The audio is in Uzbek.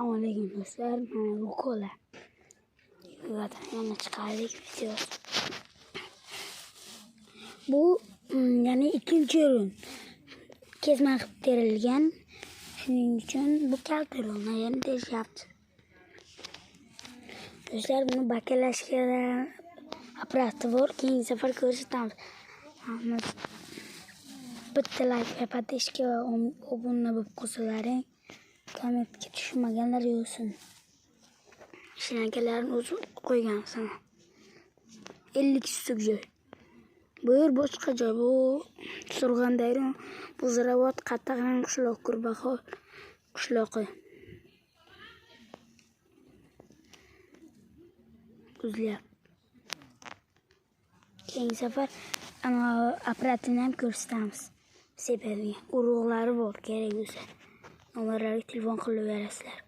Assalomu do'stlar, mana bu kola. Zaten yana çıkardık video. Bu yani ikinci ürün. Kezma qilib terilgan. Shuning uchun bu kalta ürün. Yani deyapti. Do'stlar, buni bakalashga apparati bor. Keyingi safar ko'rsatamiz. Bitta like va podpishka va obuna bo'lib qo'shsalaring. Kommentga tushmaganlar yozsin. Shinakalarni o'zi qo'ygansan. 50 kishilik joy. Bu yer boshqa joy. Bu Surxondaryo, bu Ziravot, Qatag'on qishloq, Qurbaqor qishlog'i. Uzlab. Keyingi safar apparatini ham ko'rsatamiz. Sebebi urug'lari bor, kerak bo'lsa. Nomerlarga telefon qilib berasizlar.